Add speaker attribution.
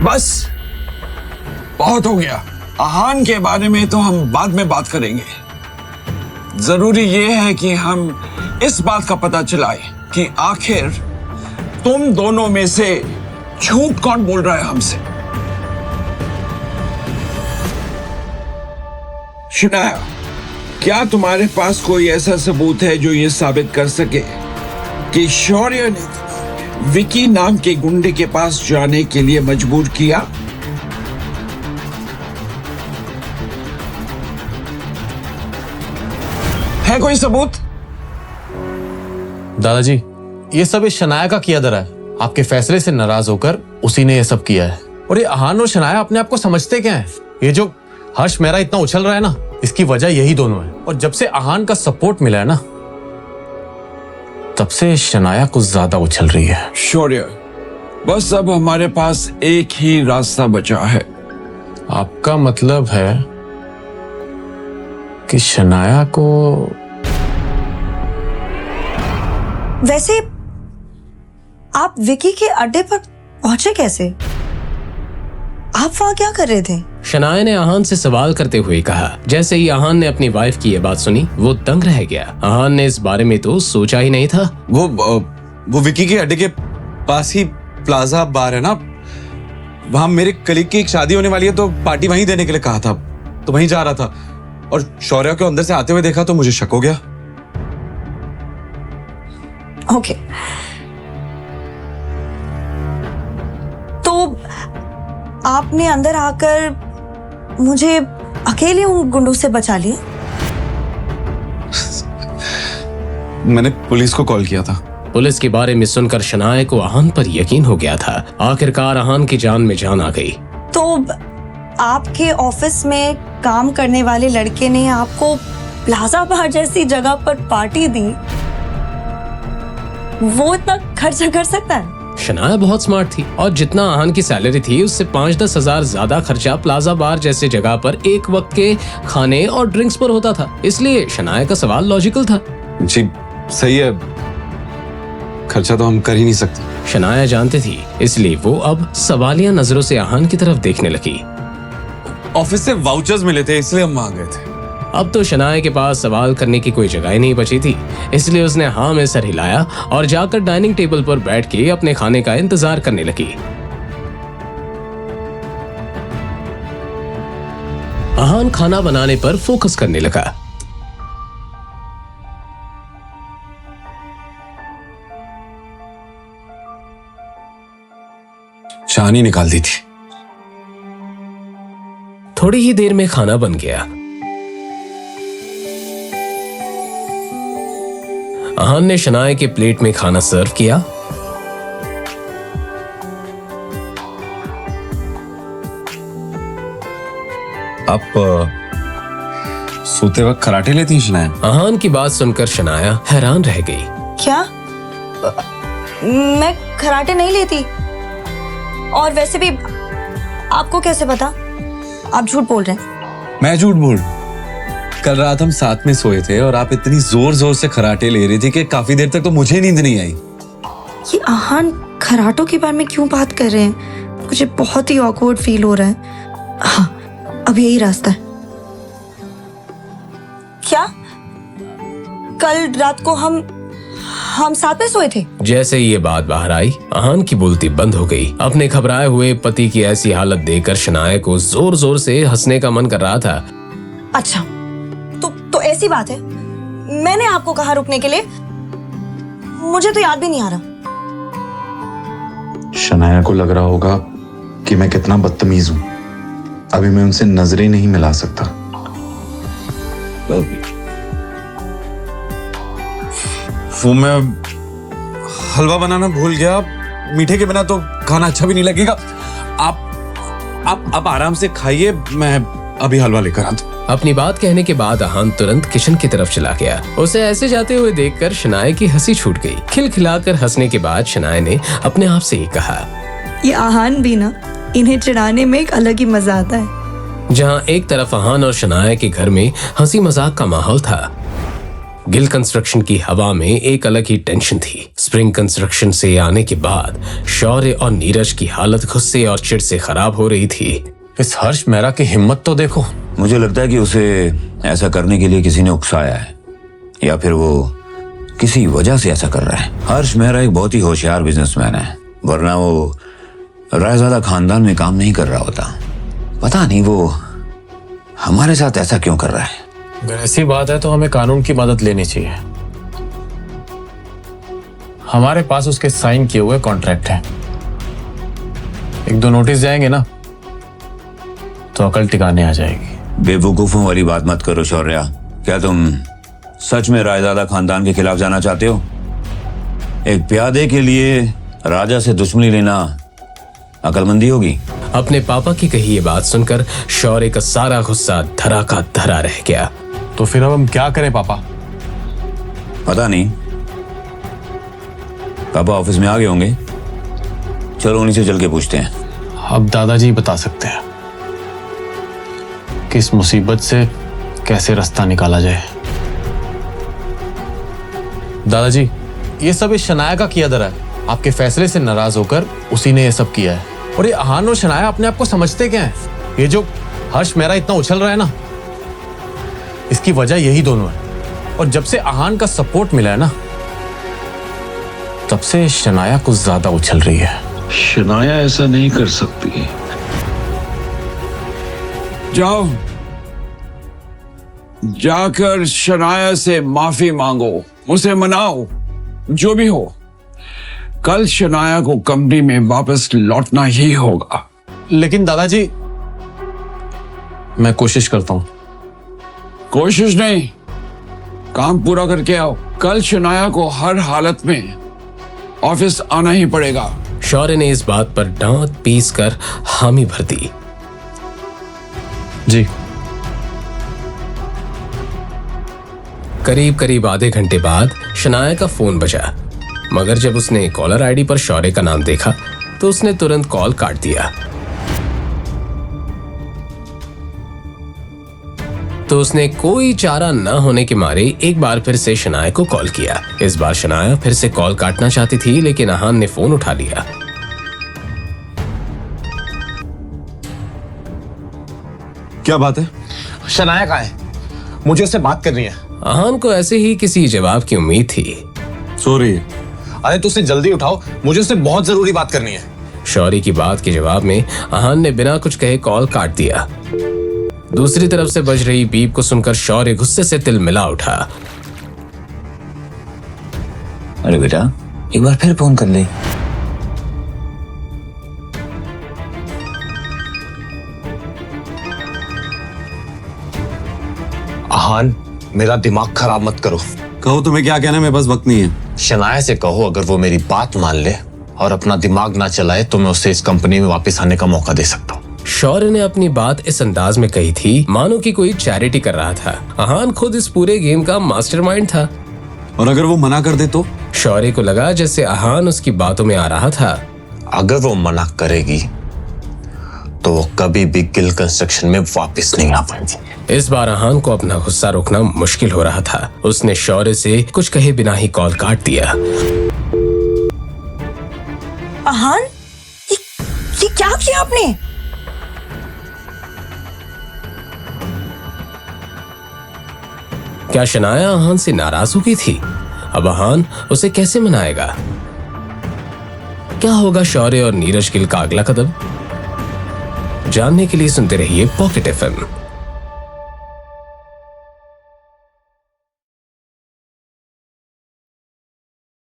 Speaker 1: बस बहुत हो गया। आहान के बारे में तो हम बाद में बात करेंगे। जरूरी ये है कि हम इस बात का पता चलाए कि आखिर तुम दोनों में से झूठ कौन बोल रहा है हमसे। शनाया, क्या तुम्हारे पास कोई ऐसा सबूत है जो ये साबित कर सके कि शौर्य ने विकी नाम के गुंडे के पास जाने के लिए मजबूर किया? है कोई सबूत?
Speaker 2: दादाजी, ये सब इस शनाया का किया धरा है। आपके फैसले से नाराज होकर उसी ने ये सब किया है। और ये आहान और शनाया अपने आप को समझते क्या है? ये जो हर्ष मेरा इतना उछल रहा है ना, इसकी वजह यही दोनों है। और जब से आहान का सपोर्ट मिला है ना, तब से शनाया कुछ ज्यादा उछल रही है।
Speaker 1: शौर्य, बस अब हमारे पास एक ही रास्ता बचा है।
Speaker 2: आपका मतलब है कि शनाया को...
Speaker 3: वैसे आप विकी के अड्डे पर पहुंचे कैसे? आप वहां क्या कर रहे थे?
Speaker 4: शनाया ने आहान से सवाल करते हुए कहा। जैसे ही आहान ने अपनी वाइफ की ये बात सुनी, वो दंग रह गया। आहान ने इस बारे में तो सोचा ही नहीं था।
Speaker 5: वो विकी के अड्डे के पास ही प्लाजा बार है ना, वहां मेरे कलीग की एक शादी होने वाली है, तो पार्टी वहीं देने के लिए कहा था, तो वहीं जा रहा था। और शौर्य को अंदर से आते हुए देखा तो मुझे शक हो गया।
Speaker 3: ओके, तो आपने अंदर आकर मुझे अकेले उन गुंडों से बचा लिया?
Speaker 5: मैंने पुलिस को कॉल किया था।
Speaker 4: पुलिस के बारे में सुनकर शनाया को आहान पर यकीन हो गया था। आखिरकार आहान की जान में जान आ गई।
Speaker 3: तो आपके ऑफिस में काम करने वाले लड़के ने आपको प्लाजा बार जैसी जगह पर पार्टी दी, वो इतना खर्चा कर सकता है?
Speaker 4: शनाया बहुत स्मार्ट थी और जितना आहान की सैलरी थी उससे 5-10 हजार ज्यादा खर्चा प्लाजा बार जैसे जगह पर एक वक्त के खाने और ड्रिंक्स पर होता था। इसलिए शनाया का सवाल लॉजिकल था।
Speaker 5: जी सही है, खर्चा तो हम कर ही नहीं सकते।
Speaker 4: शनाया जानती थी, इसलिए वो अब सवालिया नजरों से आहान की तरफ देखने लगी।
Speaker 5: ऑफिस से वाउचर्स मिले थे, इसलिए हम वहां गए थे।
Speaker 4: अब तो शनाया के पास सवाल करने की कोई जगह ही नहीं बची थी, इसलिए उसने हाँ में सर हिलाया और जाकर डाइनिंग टेबल पर बैठ के अपने खाने का इंतजार करने लगी। आहान खाना बनाने पर फोकस करने लगा।
Speaker 5: चानी निकाल दी थी।
Speaker 4: थोड़ी ही देर में खाना बन गया। आहान ने शनाया के प्लेट में खाना सर्व किया।
Speaker 5: आप सोते वक्त खराटे लेती हैं शनाया?
Speaker 4: आहान की बात सुनकर शनाया हैरान रह गई।
Speaker 3: क्या? मैं खराटे नहीं लेती। और वैसे भी आपको कैसे पता? आप झूठ बोल रहे हैं।
Speaker 5: मैं झूठ बोल? कल रात हम साथ में सोए थे और आप इतनी जोर जोर से खराटे ले रही थी कि काफी देर तक तो मुझे नींद नहीं आई।
Speaker 3: ये आहान खराटों के बारे में क्यों बात कर रहे हैं? मुझे बहुत ही ऑकवर्ड फील हो रहा है। हाँ, अब यही रास्ता है। क्या कल रात को हम साथ में सोए थे?
Speaker 4: जैसे ही ये बात बाहर आई, आहान की बोलती बंद हो गई। अपने घबराए हुए पति की ऐसी हालत देखकर शनाया को जोर जोर से हंसने का मन कर रहा था।
Speaker 3: अच्छा, तो ऐसी बात है। मैंने आपको कहा रुकने के लिए? मुझे तो याद भी नहीं आ रहा।
Speaker 6: शनाया को लग रहा होगा कि मैं कितना बदतमीज हूं। अभी मैं उनसे नजरें नहीं मिला सकता।
Speaker 5: वो मैं हलवा बनाना भूल गया। मीठे के बिना तो खाना अच्छा भी नहीं लगेगा। आप आराम से खाइए, मैं अभी हलवा लेकर आता हूं।
Speaker 4: अपनी बात कहने के बाद आहान तुरंत किचन की तरफ चला गया। उसे ऐसे जाते हुए देखकर शनाया की हंसी छूट गई। खिलखिलाकर हंसने के बाद शनाया ने अपने आप से ही कहा,
Speaker 3: ये आहान भी ना, इन्हें चिढ़ाने में एक अलग ही मजा आता है।
Speaker 4: जहां एक तरफ आहान और शनाया के घर में हंसी मजाक का माहौल था, गिल कंस्ट्रक्शन की हवा में एक अलग ही टेंशन थी। स्प्रिंग कंस्ट्रक्शन से आने के बाद शौर्य और नीरज की हालत गुस्से और चिढ़ से खराब हो रही थी।
Speaker 2: इस हर्ष मेहरा की हिम्मत तो देखो।
Speaker 7: मुझे लगता है कि उसे ऐसा करने के लिए किसी ने उकसाया है, या फिर वो किसी वजह से ऐसा कर रहा है। हर्ष मेहरा एक बहुत ही होशियार बिजनेसमैन है, वरना वो रायजादा खानदान में काम नहीं कर रहा होता। पता नहीं वो हमारे साथ ऐसा क्यों कर रहा है।
Speaker 2: अगर ऐसी बात है तो हमें कानून की मदद लेनी चाहिए। हमारे पास उसके साइन किए हुए कॉन्ट्रैक्ट हैं। एक दो नोटिस जाएंगे ना तो अकल टिकाने आ जाएगी।
Speaker 7: बेवकूफों वाली बात मत करो शौर्या। क्या तुम सच में रायजादा खानदान के खिलाफ जाना चाहते हो? एक प्यादे के लिए राजा से दुश्मनी लेना अकलमंदी होगी।
Speaker 4: अपने पापा की कही ये बात सुनकर शौर्य का सारा गुस्सा धरा का धरा रह गया।
Speaker 2: तो फिर अब हम क्या करें पापा?
Speaker 7: पता नहीं, पापा ऑफिस में आ गए होंगे। चलो उन्हीं से चल के पूछते हैं।
Speaker 2: अब दादाजी बता सकते हैं कि इस मुसीबत से कैसे रास्ता निकाला जाए। दादाजी, ये सब इस शनाया का किया धरा है। आपके फैसले से नाराज होकर उसी ने ये सब किया है। और ये अहान और शनाया अपने आप को समझते क्या है? ये जो हर्ष मेहरा इतना उछल रहा है ना, इसकी वजह यही दोनों है। और जब से अहान का सपोर्ट मिला है ना, तब से शनाया कुछ ज्यादा उछल रही है।
Speaker 1: शनाया ऐसा नहीं कर सकती। जाओ, जाकर शनाया से माफी मांगो, उसे मनाओ। जो भी हो, कल शनाया को कंपनी में वापस लौटना ही होगा।
Speaker 2: लेकिन दादाजी, मैं कोशिश करता हूं।
Speaker 1: कोशिश नहीं, काम पूरा करके आओ। कल शनाया को हर हालत में ऑफिस आना ही पड़ेगा।
Speaker 4: शौर्य ने इस बात पर दांत पीस कर हामी भर दी।
Speaker 2: जी।
Speaker 4: करीब करीब आधे घंटे बाद शनाया का फोन बजा, मगर जब उसने कॉलर आईडी पर शौर्य का नाम देखा तो उसने तुरंत कॉल काट दिया। तो उसने कोई चारा न होने के मारे एक बार फिर से शनाया को कॉल किया। इस बार शनाया फिर से कॉल काटना चाहती थी, लेकिन अहान ने फोन उठा लिया।
Speaker 5: क्या बात है?
Speaker 2: शनाया कहाँ है? मुझे उससे बात करनी है।
Speaker 4: अहान को ऐसे ही किसी जवाब की उम्मीद थी।
Speaker 5: सो रही है।
Speaker 2: अरे तो उसे जल्दी उठाओ, मुझे उससे बहुत जरूरी बात करनी है।
Speaker 4: शौर्य की बात के जवाब में अहान ने बिना कुछ कहे कॉल काट दिया। दूसरी तरफ से बज रही बीप को सुनकर शौर्य गुस्से से तिलमिला उठा।
Speaker 7: अरे बेटा, एक बार फिर फोन कर ले।
Speaker 2: अहान, मेरा दिमाग खराब मत करो।
Speaker 5: कहो तुम्हें क्या कहना है, मेरे पास वक्त नहीं है।
Speaker 2: शनाया से कहो अगर वो मेरी बात मान ले और अपना दिमाग ना चलाए तो मैं उसे इस कंपनी में वापस आने का मौका दे सकता हूँ।
Speaker 4: शौर्य ने अपनी बात इस अंदाज में कही थी मानो कि कोई चैरिटी कर रहा था। अहान खुद इस पूरे गेम का मास्टरमाइंड था।
Speaker 5: और अगर वो मना कर दे तो?
Speaker 4: शौर्य को लगा जैसे अहान उसकी बातों में आ रहा था।
Speaker 2: अगर वो मना करेगी तो वो कभी भी गिल कंस्ट्रक्शन में वापस नहीं आ पाएगी।
Speaker 4: इस बार अहान को अपना गुस्सा रोकना मुश्किल हो रहा था। उसने शौर्य से कुछ कहे बिना ही कॉल काट दिया।
Speaker 3: अहान, ये क्या किया आपने?
Speaker 4: क्या शनाया अहान से नाराज हो गई थी? अब अहान उसे कैसे मनाएगा? क्या होगा शौर्य और नीरज गिल का अगला कदम? जानने के लिए सुनते रहिए पॉकेट एफएम।